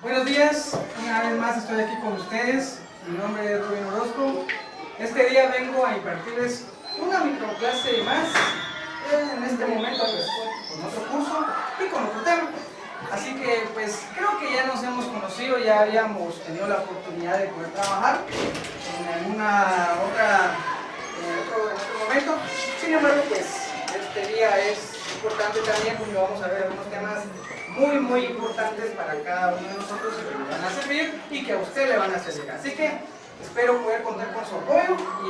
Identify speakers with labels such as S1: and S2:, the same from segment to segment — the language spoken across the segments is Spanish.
S1: Buenos días, una vez más estoy aquí con ustedes. Mi nombre es Rubén Orozco. Este día vengo a impartirles una microclase más, en este momento pues, con otro curso y con otro tema. Así que pues creo que ya nos hemos conocido, ya habíamos tenido la oportunidad de poder trabajar en otro momento. Sin embargo, pues este día es importante también porque vamos a ver algunos temas muy importantes para cada uno de nosotros que nos van a servir y que a usted le van a servir. Así que espero poder contar con su apoyo y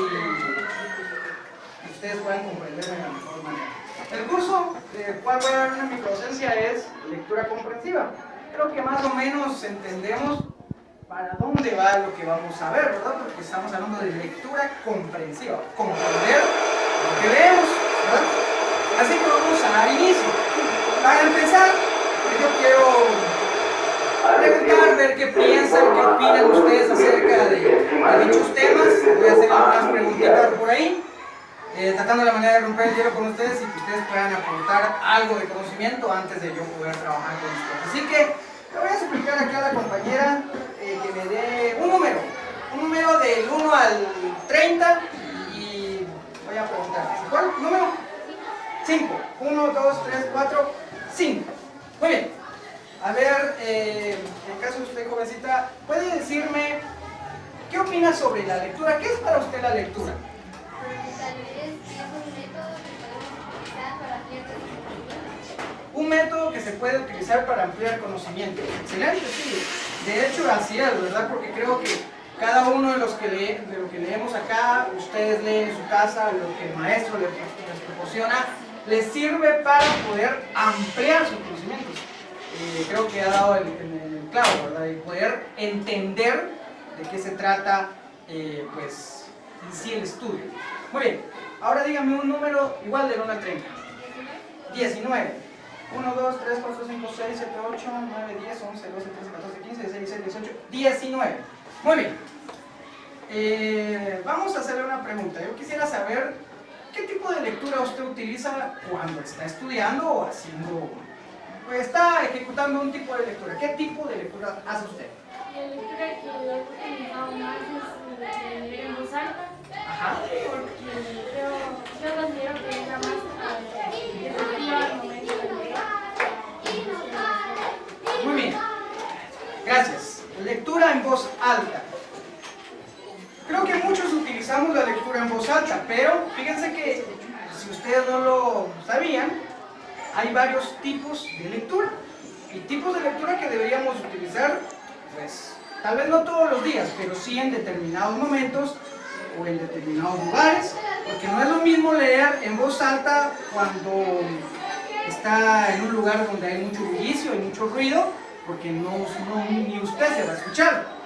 S1: ustedes puedan comprenderme de la mejor manera. El curso del cual voy a dar una microdocencia es lectura comprensiva. Creo que más o menos entendemos para dónde va lo que vamos a ver, ¿verdad? Porque estamos hablando de lectura comprensiva, comprender lo que leemos, ¿verdad? Así que vamos a dar inicio. Para empezar, yo quiero preguntar, ver qué piensan, qué opinan ustedes acerca de dichos temas. Voy a hacer algunas preguntitas por ahí, tratando la manera de romper el hielo con ustedes y que ustedes puedan aportar algo de conocimiento antes de yo poder trabajar con ustedes. Así que le voy a suplicar aquí a la compañera que me dé un número del 1 al 30 y voy a preguntar, ¿cuál número? 5. 1, 2, 3, 4, 5. Muy bien. A ver, en el caso de usted, jovencita, ¿puede decirme qué opina sobre la lectura? ¿Qué es para usted la lectura? Un método que se puede utilizar para ampliar conocimiento. Excelente, sí. De hecho, así es, ¿verdad? Porque creo que cada uno de lo que leemos acá, ustedes leen en su casa, lo que el maestro les proporciona, les sirve para poder ampliar sus conocimientos. Creo que ha dado el clavo, ¿verdad? Y poder entender de qué se trata, pues, en sí el estudio. Muy bien, ahora dígame un número igual del 1 al 30. 19. 1, 2, 3, 4, 5, 6, 7, 8, 9, 10, 11, 12, 13, 14, 15, 16, 17, 18, 19. Muy bien. Vamos a hacerle una pregunta. Yo quisiera saber qué tipo de lectura usted utiliza cuando está estudiando o haciendo, pues está ejecutando un tipo de lectura. ¿Qué tipo de lectura hace usted?
S2: La lectura que yo he utilizado más es leer en voz alta.
S1: Ajá.
S2: Porque yo considero que es la más efectiva al momento de leer.
S1: Muy bien, gracias. Lectura en voz alta. Creo que muchos utilizamos la lectura en voz alta, pero fíjense que si ustedes no lo sabían, hay varios tipos de lectura y tipos de lectura que deberíamos utilizar, pues tal vez no todos los días, pero sí en determinados momentos o en determinados lugares, porque no es lo mismo leer en voz alta cuando está en un lugar donde hay mucho bullicio y mucho ruido, porque ni usted se va a escuchar.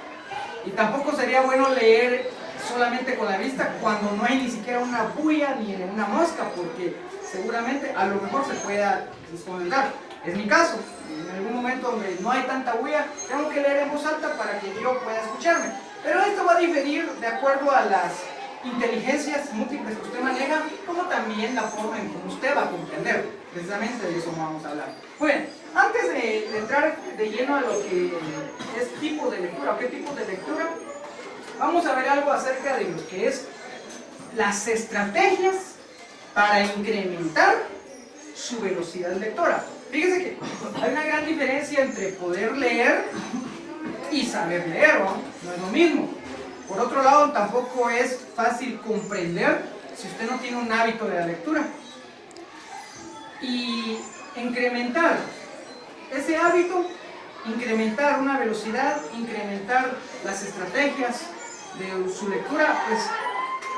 S1: Y tampoco sería bueno leer solamente con la vista cuando no hay ni siquiera una bulla ni una mosca, porque seguramente a lo mejor se pueda desconectar. Es mi caso, en algún momento donde no hay tanta bulla, tengo que leer en voz alta para que yo pueda escucharme. Pero esto va a diferir de acuerdo a las inteligencias múltiples que usted maneja, como también la forma en que usted va a comprender. Precisamente de eso vamos a hablar. Bueno, antes de entrar de lleno a lo que es tipo de lectura o qué tipo de lectura, vamos a ver algo acerca de lo que es las estrategias para incrementar su velocidad lectora. Fíjese que hay una gran diferencia entre poder leer y saber leer, ¿no? No es lo mismo. Por otro lado, tampoco es fácil comprender si usted no tiene un hábito de la lectura. Y incrementar ese hábito, incrementar una velocidad, incrementar las estrategias de su lectura, pues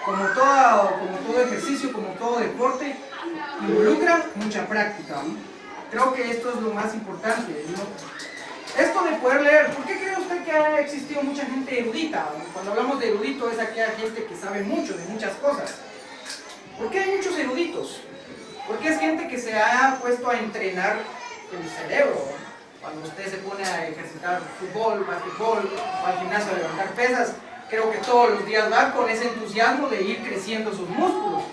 S1: como todo ejercicio, como todo deporte, involucra mucha práctica, ¿no? Creo que esto es lo más importante, ¿no? Esto de poder leer, ¿por qué cree usted que ha existido mucha gente erudita? Cuando hablamos de erudito es aquella gente que sabe mucho de muchas cosas. ¿Por qué hay muchos eruditos? Porque es gente que se ha puesto a entrenar el cerebro. Cuando usted se pone a ejercitar fútbol, basquetbol o al gimnasio a levantar pesas, creo que todos los días va con ese entusiasmo de ir creciendo sus músculos.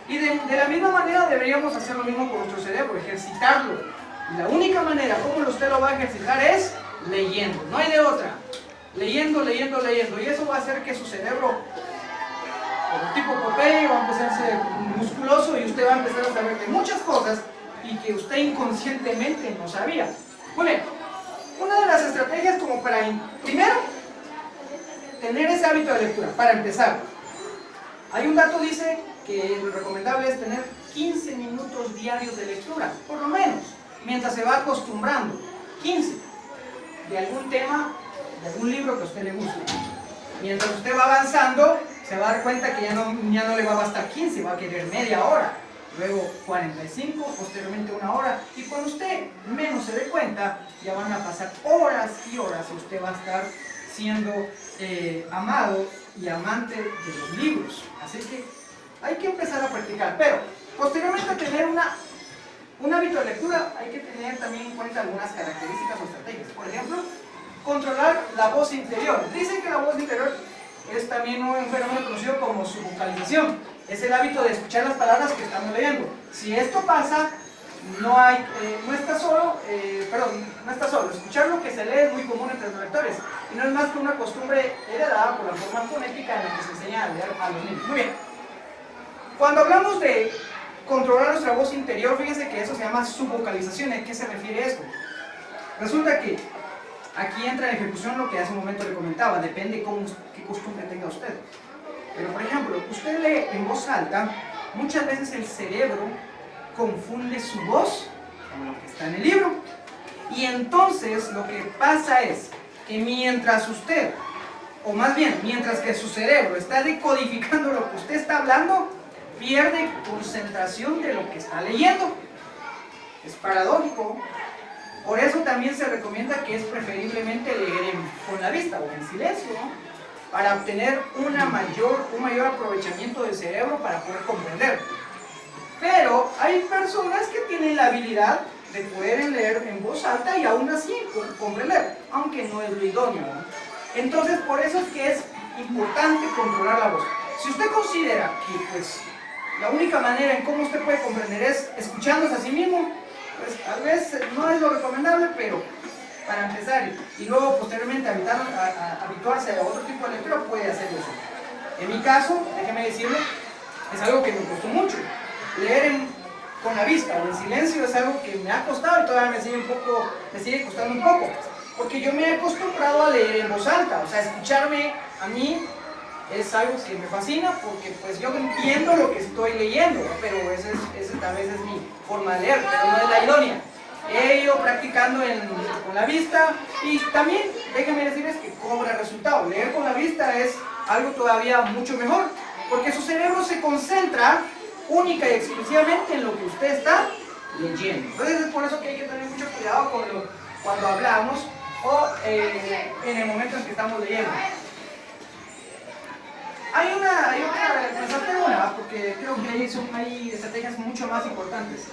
S1: Y de la misma manera deberíamos hacer lo mismo con nuestro cerebro, ejercitarlo. Y la única manera como usted lo va a ejercitar es leyendo, no hay de otra. Leyendo, leyendo, leyendo. Y eso va a hacer que su cerebro, como tipo Popeye, va a empezar a ser musculoso y usted va a empezar a saber de muchas cosas y que usted inconscientemente no sabía. Muy bien, una de las estrategias como para, primero, tener ese hábito de lectura, para empezar. Hay un dato, dice, que lo recomendable es tener 15 minutos diarios de lectura, por lo menos, mientras se va acostumbrando. 15, de algún tema, de algún libro que a usted le guste. Mientras usted va avanzando, se va a dar cuenta que ya no le va a bastar 15, va a querer media hora, luego 45, posteriormente una hora, y cuando usted menos se dé cuenta, ya van a pasar horas y horas y usted va a estar siendo amado y amante de los libros. Así que hay que empezar a practicar, pero posteriormente a tener un hábito de lectura hay que tener también en cuenta algunas características o estrategias. Por ejemplo, controlar la voz interior. Dicen que la voz interior es también un fenómeno conocido como subvocalización. Es el hábito de escuchar las palabras que estamos leyendo. Si esto pasa, no está solo. Escuchar lo que se lee es muy común entre los lectores y no es más que una costumbre heredada por la forma fonética en la que se enseña a leer a los niños. Muy bien. Cuando hablamos de controlar nuestra voz interior, fíjense que eso se llama subvocalización. ¿A qué se refiere esto? Resulta que aquí entra en ejecución lo que hace un momento le comentaba, depende qué costumbre tenga usted. Pero por ejemplo, usted lee en voz alta, muchas veces el cerebro confunde su voz con lo que está en el libro. Y entonces lo que pasa es que mientras usted, o más bien, mientras que su cerebro está decodificando lo que usted está hablando, pierde concentración de lo que está leyendo. Es paradójico. Por eso también se recomienda que es preferiblemente leer con la vista o en silencio, ¿no? Para obtener un mayor aprovechamiento del cerebro para poder comprender. Pero hay personas que tienen la habilidad de poder leer en voz alta y aún así comprender, aunque no es lo idóneo, ¿no? Entonces, por eso es que es importante controlar la voz. Si usted considera que pues, la única manera en cómo usted puede comprender es escuchándose a sí mismo, pues tal vez no es lo recomendable, pero para empezar y luego posteriormente habituarse a otro tipo de lectura puede hacer eso. En mi caso, déjeme decirle, es algo que me costó mucho. Leer con la vista o en silencio es algo que me ha costado y todavía me sigue costando un poco, porque yo me he acostumbrado a leer en voz alta, o sea, escucharme a mí es algo que me fascina porque pues yo entiendo lo que estoy leyendo, pero esa tal vez es mi forma de leer, pero no es la idónea. He ido practicando con la vista y también, déjenme decirles que cobra resultado. Leer con la vista es algo todavía mucho mejor, porque su cerebro se concentra única y exclusivamente en lo que usted está leyendo. Entonces es por eso que hay que tener mucho cuidado cuando hablamos o en el momento en que estamos leyendo. Hay otra, me salté una, porque creo que hay estrategias mucho más importantes.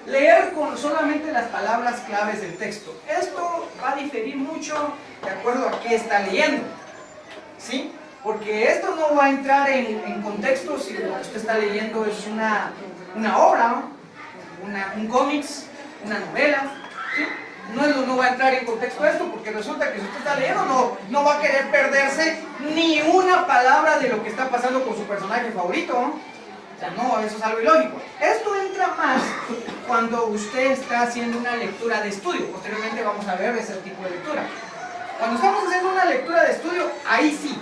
S1: Leer con solamente las palabras claves del texto. Esto va a diferir mucho de acuerdo a qué está leyendo, ¿sí? Porque esto no va a entrar en contexto si lo que usted está leyendo es una obra, un cómics, una novela, ¿sí? No va a entrar en contexto esto, porque resulta que si usted está leyendo no va a querer perderse ni una palabra de lo que está pasando con su personaje favorito, ¿no? O sea, no, eso es algo ilógico. Esto entra más cuando usted está haciendo una lectura de estudio. Posteriormente vamos a ver ese tipo de lectura. Cuando estamos haciendo una lectura de estudio, ahí sí,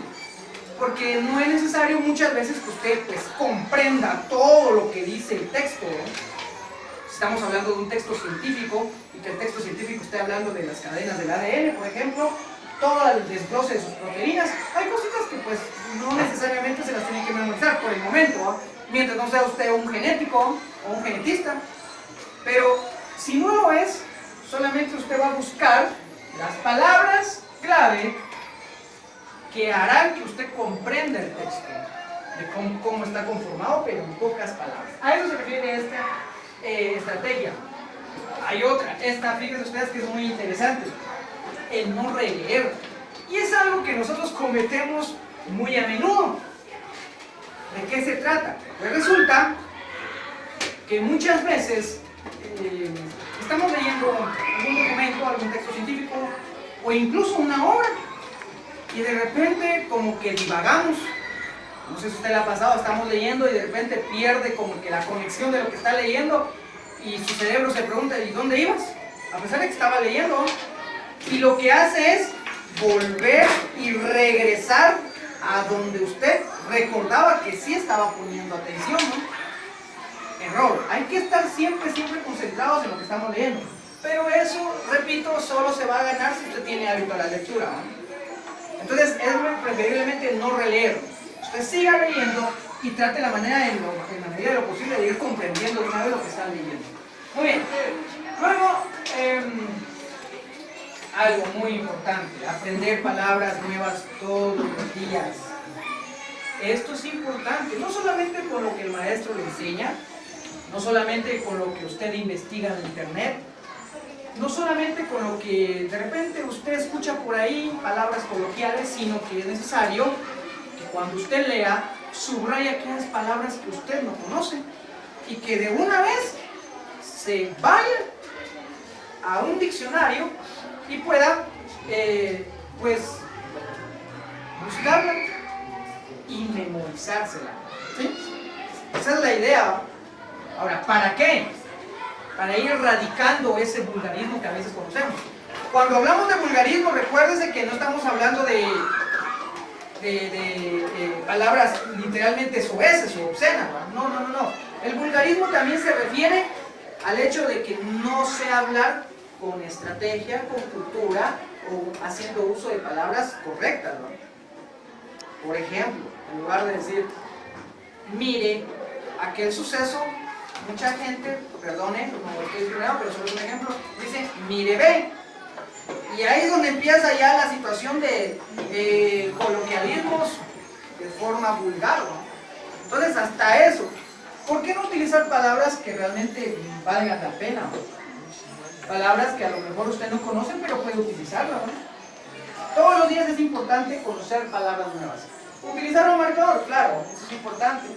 S1: porque no es necesario muchas veces que usted pues, comprenda todo lo que dice el texto, ¿no? Estamos hablando de un texto científico y que el texto científico esté hablando de las cadenas del ADN, por ejemplo, todo el desglose de sus proteínas. Hay cositas que pues no necesariamente se las tiene que memorizar por el momento, ¿no? Mientras no sea usted un genético o un genetista. Pero si no lo es, solamente usted va a buscar las palabras clave que harán que usted comprenda el texto, de cómo está conformado, pero en pocas palabras. A eso se refiere esta estrategia. Hay otra, fíjense ustedes que es muy interesante, el no releer. Y es algo que nosotros cometemos muy a menudo. ¿De qué se trata? Pues resulta que muchas veces estamos leyendo algún documento, algún texto científico, o incluso una hora, y de repente como que divagamos. No sé si a usted le ha pasado, estamos leyendo y de repente pierde como que la conexión de lo que está leyendo y su cerebro se pregunta, ¿y dónde ibas? A pesar de que estaba leyendo. Y lo que hace es volver y regresar a donde usted recordaba que sí estaba poniendo atención, ¿no? Error. Hay que estar siempre concentrados en lo que estamos leyendo. Pero eso, repito, solo se va a ganar si usted tiene hábito a la lectura, ¿no? Entonces es preferiblemente no releer. Usted siga leyendo y trate la manera en la medida de lo posible de ir comprendiendo de una vez lo que está leyendo. Muy bien. Luego, algo muy importante, aprender palabras nuevas todos los días. Esto es importante, no solamente con lo que el maestro le enseña, no solamente con lo que usted investiga en internet, no solamente con lo que de repente usted escucha por ahí, palabras coloquiales, sino que es necesario que cuando usted lea, subraye aquellas palabras que usted no conoce y que de una vez se vaya a un diccionario y pueda pues buscarla y memorizársela, ¿sí? Esa es la idea. Ahora, ¿para qué? Para ir erradicando ese vulgarismo que a veces conocemos. Cuando hablamos de vulgarismo, recuérdese que no estamos hablando de palabras literalmente soeces o obscenas, ¿no? No. El vulgarismo también se refiere al hecho de que no sé hablar con estrategia, con cultura o haciendo uso de palabras correctas, ¿no? Por ejemplo, en lugar de decir, mire, aquel suceso, mucha gente, perdone, no estoy discriminado, pero solo es un ejemplo, dice, mire, ve. Y ahí es donde empieza ya la situación de coloquialismos de forma vulgar, ¿no? Entonces, hasta eso. ¿Por qué no utilizar palabras que realmente valgan la pena, ¿no? Palabras que a lo mejor usted no conoce, pero puede utilizarlas, ¿no? Todos los días es importante conocer palabras nuevas. Utilizar un marcador, claro, eso es importante.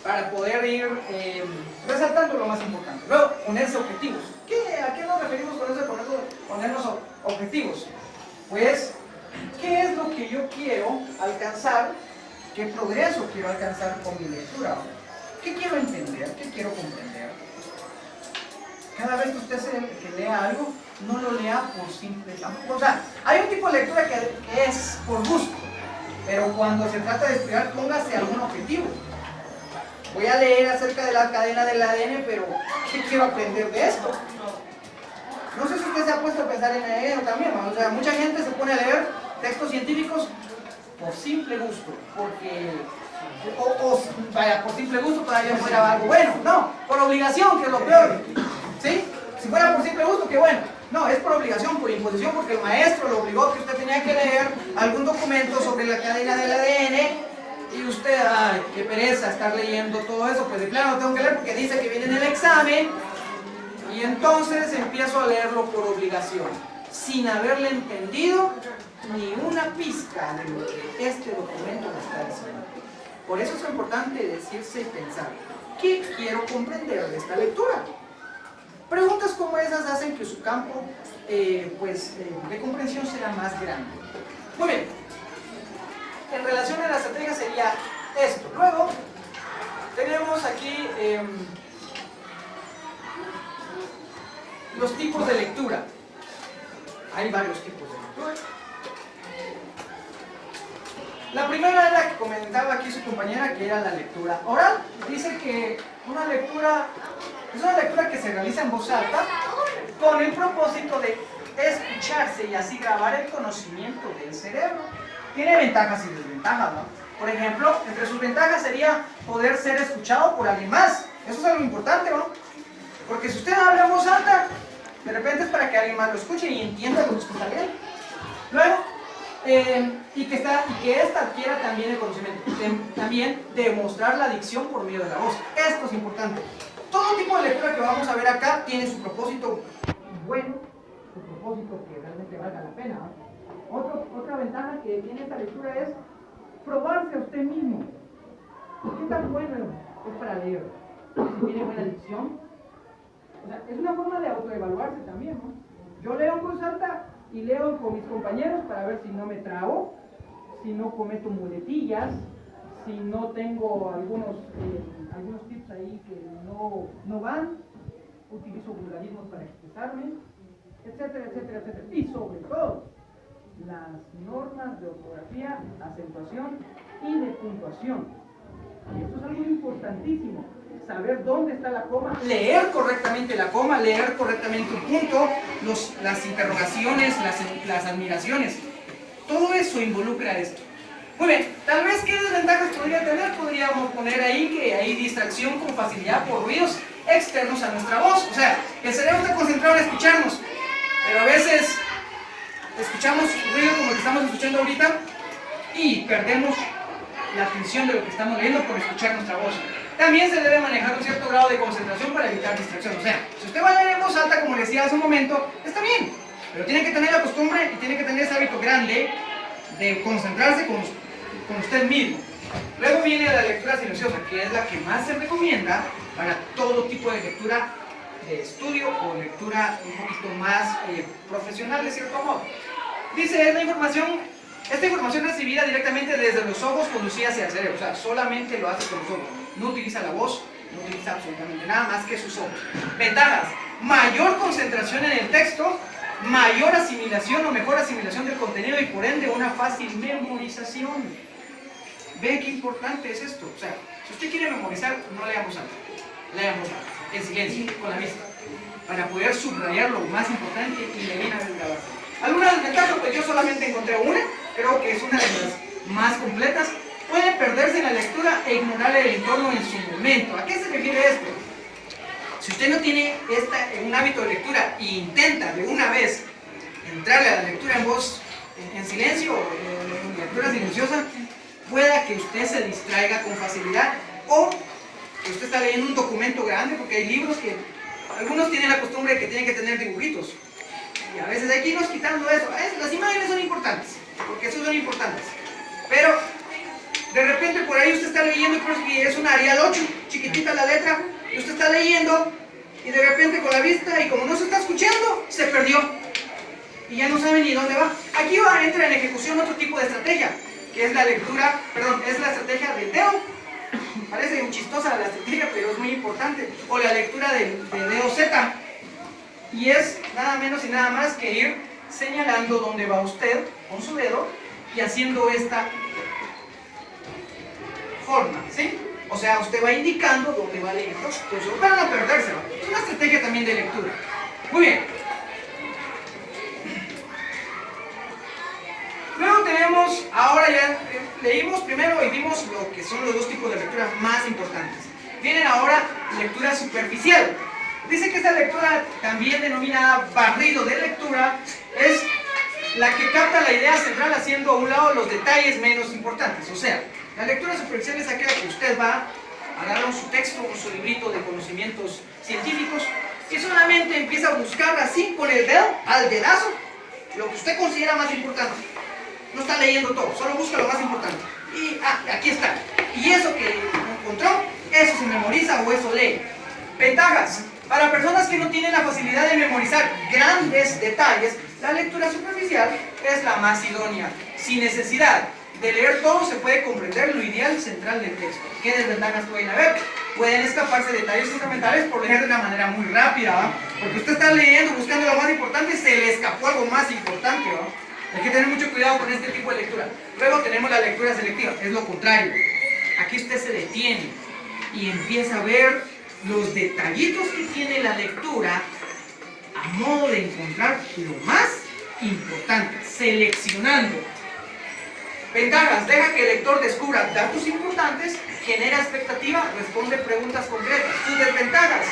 S1: Para poder ir resaltando lo más importante. Luego, ponerse objetivos. ¿A qué nos referimos con eso de ponernos objetivos? Pues, ¿qué es lo que yo quiero alcanzar? ¿Qué progreso quiero alcanzar con mi lectura? ¿Qué quiero entender? ¿Qué quiero comprender? Cada vez que usted que lea algo, no lo lea por simple tampoco. O sea, hay un tipo de lectura que es por gusto, pero cuando se trata de estudiar, póngase algún objetivo. Voy a leer acerca de la cadena del ADN, pero ¿qué quiero aprender de esto? No sé si usted se ha puesto a pensar en ello también, ¿no? O sea, mucha gente se pone a leer textos científicos por simple gusto, porque vaya, por simple gusto todavía fuera algo bueno. No, por obligación, que es lo peor, ¿sí? Si fuera por simple gusto, qué bueno. No, es por obligación, por imposición, porque el maestro lo obligó que usted tenía que leer algún documento sobre la cadena del ADN. Y usted, ay, qué pereza estar leyendo todo eso, pues de plano tengo que leer porque dice que viene en el examen. Y entonces empiezo a leerlo por obligación, sin haberle entendido ni una pizca de lo que este documento me está diciendo. Por eso es importante decirse y pensar, ¿qué quiero comprender de esta lectura? Preguntas como esas hacen que su campo de comprensión sea más grande. Muy bien. En relación a la estrategia sería esto. Luego, tenemos aquí los tipos de lectura. Hay varios tipos de lectura. La primera es la que comentaba aquí su compañera, que era la lectura oral. Dice que una lectura es una lectura que se realiza en voz alta con el propósito de escucharse y así grabar el conocimiento del cerebro. Tiene ventajas y desventajas, ¿no? Por ejemplo, entre sus ventajas sería poder ser escuchado por alguien más. Eso es algo importante, ¿no? Porque si usted habla en voz alta, de repente es para que alguien más lo escuche y entienda lo que usted está leyendo. Luego, y que ésta adquiera también el conocimiento. También demostrar la dicción por medio de la voz. Esto es importante. Todo tipo de lectura que vamos a ver acá tiene su propósito bueno, su propósito que realmente valga la pena, ¿no? Otra ventaja que tiene esta lectura es probarse a usted mismo. ¿Qué tan bueno es para leer? Si tiene buena dicción. O sea, es una forma de autoevaluarse también, ¿no? Yo leo en voz alta y leo con mis compañeros para ver si no me trabo, si no cometo muletillas, si no tengo algunos tips ahí que no van, utilizo vulgarismos para expresarme, etcétera, etcétera, etcétera. Y sobre todo, las normas de ortografía, acentuación y de puntuación. Y esto es algo importantísimo. Saber dónde está la coma, leer correctamente la coma, leer correctamente un punto, las interrogaciones, las admiraciones. Todo eso involucra esto. Muy bien, tal vez qué desventajas podría tener, podríamos poner ahí que hay distracción con facilidad por ruidos externos a nuestra voz. O sea, el cerebro está concentrado en escucharnos, pero a veces escuchamos ruido como el que estamos escuchando ahorita y perdemos la atención de lo que estamos leyendo por escuchar nuestra voz. También se debe manejar un cierto grado de concentración para evitar distracción. O sea, si usted va a leer en voz alta, como le decía hace un momento, está bien, pero tiene que tener la costumbre y tiene que tener ese hábito grande de concentrarse con usted mismo. Luego viene la lectura silenciosa, que es la que más se recomienda para todo tipo de lectura de estudio o lectura un poquito más profesional de cierto modo. Dice, esta información recibida directamente desde los ojos conducida hacia el cerebro. O sea, solamente lo hace con los ojos. No utiliza la voz, no utiliza absolutamente nada más que sus ojos. Ventajas: mayor concentración en el texto, mayor asimilación o mejor asimilación del contenido y por ende una fácil memorización. Ve qué importante es esto. O sea, si usted quiere memorizar, no lea en voz alta, lea en voz alta, en silencio, con la vista, para poder subrayar lo más importante y de bien grabarse. ¿Alguna desventaja? Pues yo solamente encontré una, creo que es una de las más completas. Puede perderse en la lectura e ignorar el entorno en su momento. ¿A qué se refiere esto? Si usted no tiene un hábito de lectura e intenta de una vez entrarle a la lectura en voz, en silencio, en lectura silenciosa, pueda que usted se distraiga con facilidad o que usted está leyendo un documento grande, porque hay libros que algunos tienen la costumbre de que tienen que tener dibujitos. Y a veces hay que irnos quitando eso. Las imágenes son importantes, porque eso son importantes. Pero de repente por ahí usted está leyendo y es una Arial 8, chiquitita la letra, y usted está leyendo y de repente con la vista y como no se está escuchando, se perdió. Y ya no sabe ni dónde va. Aquí entra en ejecución otro tipo de estrategia, que es la lectura, es la estrategia del dedo. Parece muy chistosa la estrategia, pero es muy importante. O la lectura del dedo Z. Y es nada menos y nada más que ir señalando dónde va usted con su dedo y haciendo esta forma, ¿sí? O sea, usted va indicando dónde va leyendo, pues para no perdérselo. Es una estrategia también de lectura. Muy bien. Luego tenemos, ahora ya leímos primero y vimos lo que son los dos tipos de lectura más importantes. Vienen ahora lectura superficial. Dice que esta lectura, también denominada barrido de lectura, es la que capta la idea central haciendo a un lado los detalles menos importantes. O sea, la lectura superficial es aquella que usted va a agarrar su texto o su librito de conocimientos científicos y solamente empieza a buscar así con el dedo, al dedazo, lo que usted considera más importante. No está leyendo todo, solo busca lo más importante. Y aquí está. Y eso que encontró, eso se memoriza o eso lee. Ventajas. Para personas que no tienen la facilidad de memorizar grandes detalles, la lectura superficial es la más idónea. Sin necesidad de leer todo, se puede comprender lo ideal central del texto. ¿Qué desventajas pueden haber? Pueden escaparse detalles fundamentales por leer de una manera muy rápida, ¿va? Porque usted está leyendo, buscando lo más importante, se le escapó algo más importante, ¿va? Hay que tener mucho cuidado con este tipo de lectura. Luego tenemos la lectura selectiva, es lo contrario. Aquí usted se detiene y empieza a ver los detallitos que tiene la lectura a modo de encontrar lo más importante, seleccionando. Ventajas: deja que el lector descubra datos importantes, genera expectativa, responde preguntas concretas. Sus desventajas: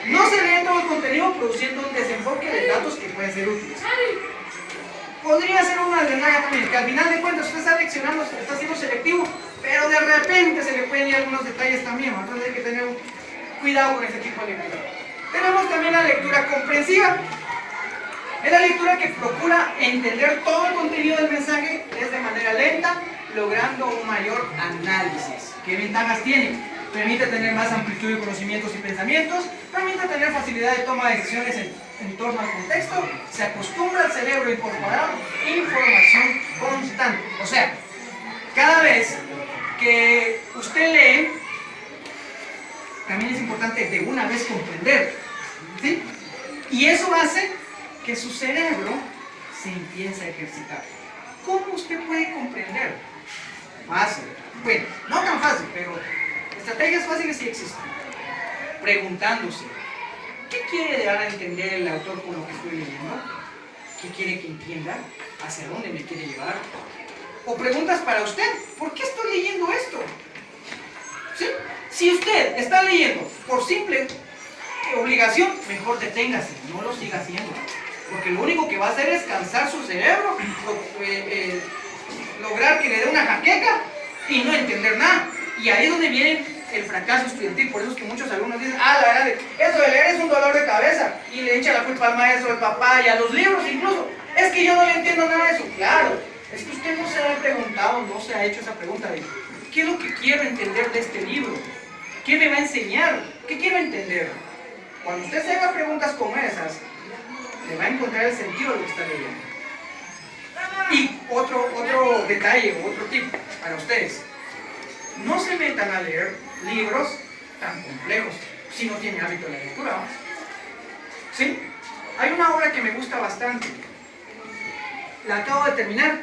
S1: no se lee todo el contenido produciendo un desenfoque de datos que pueden ser útiles. Podría ser una desventaja también, que al final de cuentas usted está seleccionando, está siendo selectivo, pero de repente se le pueden ir algunos detalles también, entonces hay que tener cuidado con este tipo de lectura. Tenemos también la lectura comprensiva. Es la lectura que procura entender todo el contenido del mensaje de manera lenta, logrando un mayor análisis. ¿Qué ventajas tiene? permite tener más amplitud de conocimientos y pensamientos, permite tener facilidad de toma de decisiones en torno al contexto, se acostumbra al cerebro a incorporar información constante. O sea, cada vez que usted lee, también es importante de una vez comprender, ¿sí? Y eso hace que su cerebro se empiece a ejercitar. ¿Cómo usted puede comprender? Fácil. Bueno, no tan fácil, pero estrategias fáciles sí existen. Preguntándose, ¿qué quiere dar a entender el autor con lo que estoy leyendo? ¿Qué quiere que entienda? ¿Hacia dónde me quiere llevar? O preguntas para usted, ¿por qué estoy leyendo esto? ¿Sí? Si usted está leyendo por simple obligación, mejor deténgase, no lo siga haciendo. Porque lo único que va a hacer es cansar su cerebro, lograr que le dé una jaqueca y no entender nada. Y ahí es donde viene el fracaso estudiantil. Por eso es que muchos alumnos dicen, la verdad, eso de leer es un dolor de cabeza. Y le echan la culpa al maestro, al papá y a los libros incluso. Es que yo no le entiendo nada de eso. Claro, es que usted no se ha preguntado, no se ha hecho esa pregunta de ¿qué es lo que quiero entender de este libro? ¿Qué me va a enseñar? ¿Qué quiero entender? Cuando usted se haga preguntas como esas, le va a encontrar el sentido de lo que está leyendo. Y otro detalle, otro tip para ustedes. No se metan a leer libros tan complejos si no tienen hábito de la lectura. ¿Sí? Hay una obra que me gusta bastante. La acabo de terminar,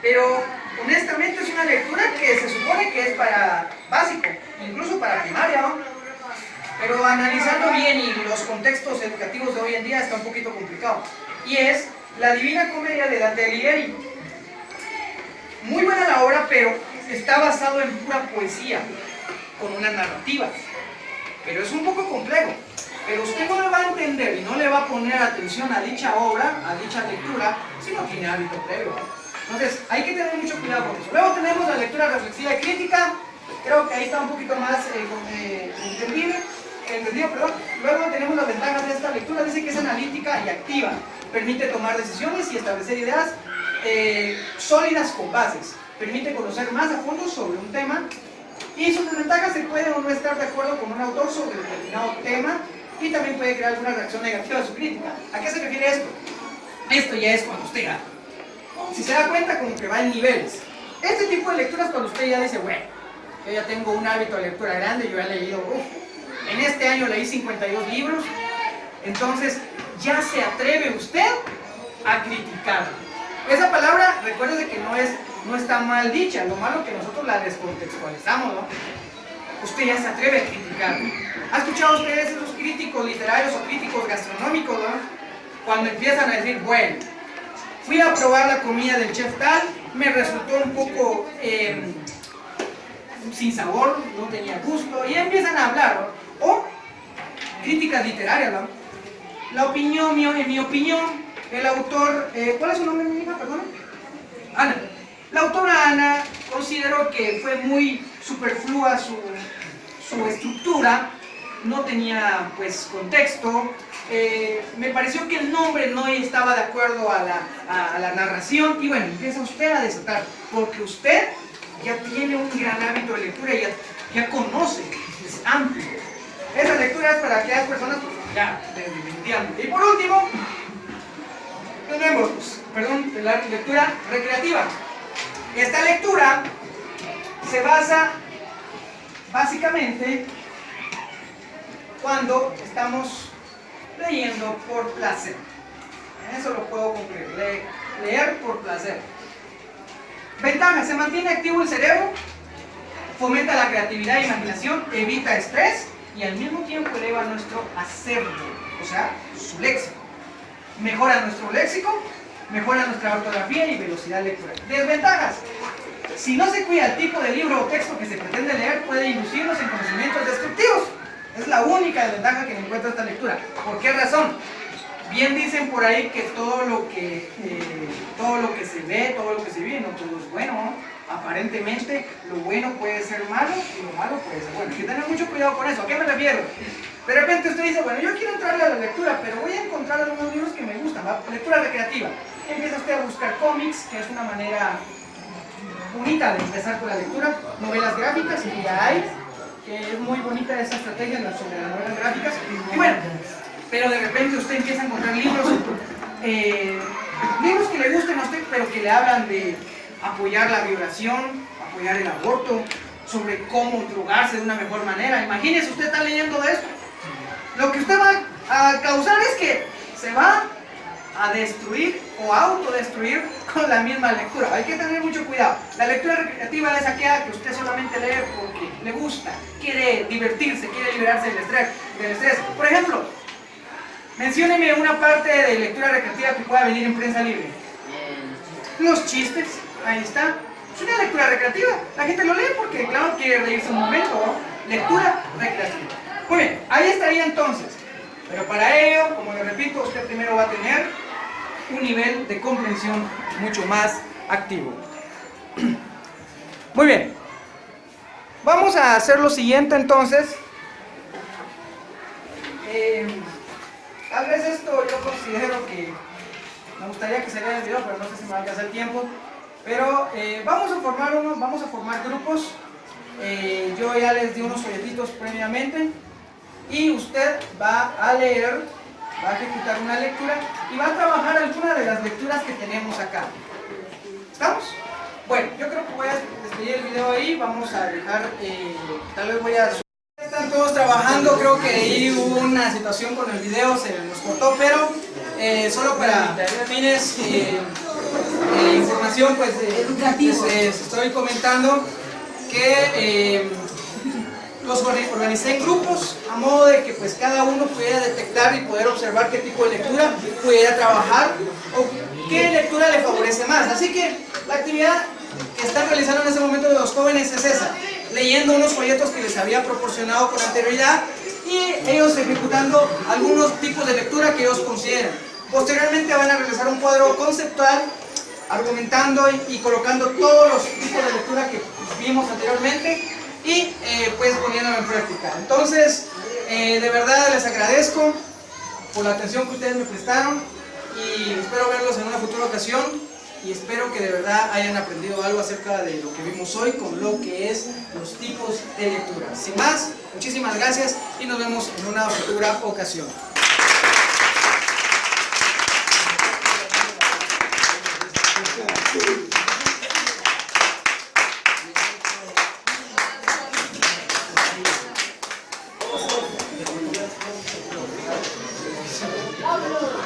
S1: pero honestamente es una lectura que se supone que es para básico, incluso para primaria, ¿no? Pero analizando bien y los contextos educativos de hoy en día está un poquito complicado. Y es La Divina Comedia de Dante Alighieri. Muy buena la obra, pero está basado en pura poesía, con una narrativa. Pero es un poco complejo. Pero usted no le va a entender y no le va a poner atención a dicha obra, a dicha lectura, si no tiene hábito previo. Entonces, hay que tener mucho cuidado con eso. Luego tenemos la lectura reflexiva y crítica. Creo que ahí está un poquito más entendido. Luego tenemos las ventajas de esta lectura. Dice que es analítica y activa. Permite tomar decisiones y establecer ideas sólidas con bases. Permite conocer más a fondo sobre un tema. Y sus desventajas: se puede o no estar de acuerdo con un autor sobre determinado tema. Y también puede crear alguna reacción negativa a su crítica. ¿A qué se refiere esto? Esto ya es cuando usted ya, si se da cuenta, como que va en niveles. Este tipo de lecturas, cuando usted ya dice, bueno, yo ya tengo un hábito de lectura grande, yo ya he leído, en este año leí 52 libros, entonces ya se atreve usted a criticar. Esa palabra, recuérdese que no está mal dicha, lo malo que nosotros la descontextualizamos, ¿no? Usted ya se atreve a criticar. ¿Ha escuchado ustedes esos críticos literarios o críticos gastronómicos, ¿no? Cuando empiezan a decir, bueno, fui a probar la comida del chef tal, me resultó un poco sin sabor, no tenía gusto, y empiezan a hablar, ¿no? O críticas literarias, ¿no? En mi opinión, el autor, ¿cuál es su nombre, mi hija? Perdón. Ana. La autora Ana consideró que fue muy superflua su estructura, no tenía pues contexto. Me pareció que el nombre no estaba de acuerdo a la narración, y bueno, empieza usted a desatar, porque usted ya tiene un gran hábito de lectura, ya conoce, es amplio. Esa lectura es para aquellas personas pues, ya definitivamente. Y por último, tenemos, la lectura recreativa. Esta lectura se basa básicamente cuando estamos leyendo por placer. Eso lo puedo concluir. Leer por placer. Ventajas: se mantiene activo el cerebro, fomenta la creatividad e imaginación, evita estrés y al mismo tiempo eleva nuestro acervo, o sea, su léxico. Mejora nuestro léxico, mejora nuestra ortografía y velocidad lectoral. Desventajas: si no se cuida el tipo de libro o texto que se pretende leer, puede inducirnos en conocimientos destructivos. Es la única desventaja que me encuentro esta lectura. ¿Por qué razón? Bien dicen por ahí que todo lo que se ve, todo lo que se vive, no todo es bueno, ¿no? Aparentemente lo bueno puede ser malo y lo malo puede ser bueno. Hay que tener mucho cuidado con eso. ¿A qué me refiero? De repente usted dice, bueno, yo quiero entrarle a la lectura, pero voy a encontrar algunos libros que me gustan, ¿va? Lectura recreativa. Empieza usted a buscar cómics, que es una manera bonita de empezar con la lectura, novelas gráficas, que ya hay, que es muy bonita esa estrategia sobre las novelas gráficas. Y bueno, pero de repente usted empieza a encontrar libros, libros que le gusten a usted, pero que le hablan de apoyar la violación, apoyar el aborto, sobre cómo drogarse de una mejor manera. Imagínese, usted está leyendo de esto. Lo que usted va a causar es que se va a destruir o autodestruir con la misma lectura. Hay que tener mucho cuidado. La lectura recreativa es aquella que usted solamente lee porque le gusta, quiere divertirse, quiere liberarse del estrés. Por ejemplo, mencióneme una parte de lectura recreativa que pueda venir en prensa libre. Los chistes, ahí está. Es una lectura recreativa. La gente lo lee porque, claro, quiere reírse un momento, ¿no? Lectura recreativa. Muy bien, ahí estaría entonces. Pero para ello, como le repito, usted primero va a tener un nivel de comprensión mucho más activo. Muy bien. Vamos a hacer lo siguiente entonces. Tal vez esto yo considero que me gustaría que se vea el video, pero no sé si me va a alcanzar el tiempo. Pero vamos a formar grupos. Yo ya les di unos folletitos previamente. Y usted va a leer, va a ejecutar una lectura y va a trabajar alguna de las lecturas que tenemos acá. ¿Estamos? Bueno, yo creo que voy a despedir el video ahí. Vamos a dejar, tal vez voy a... Están todos trabajando, creo que ahí hubo una situación con el video, se nos cortó, pero solo para fines de información, pues estoy comentando que los organicé en grupos a modo de que pues cada uno pudiera detectar y poder observar qué tipo de lectura pudiera trabajar o qué lectura le favorece más. Así que la actividad que están realizando en este momento los jóvenes es esa, leyendo unos folletos que les había proporcionado con anterioridad y ellos ejecutando algunos tipos de lectura que ellos consideran. Posteriormente van a realizar un cuadro conceptual argumentando y colocando todos los tipos de lectura que vimos anteriormente y pues poniéndolo en práctica. Entonces, de verdad les agradezco por la atención que ustedes me prestaron y espero verlos en una futura ocasión y espero que de verdad hayan aprendido algo acerca de lo que vimos hoy con lo que es los tipos de lectura. Sin más, muchísimas gracias y nos vemos en una futura ocasión.
S3: Vámonos.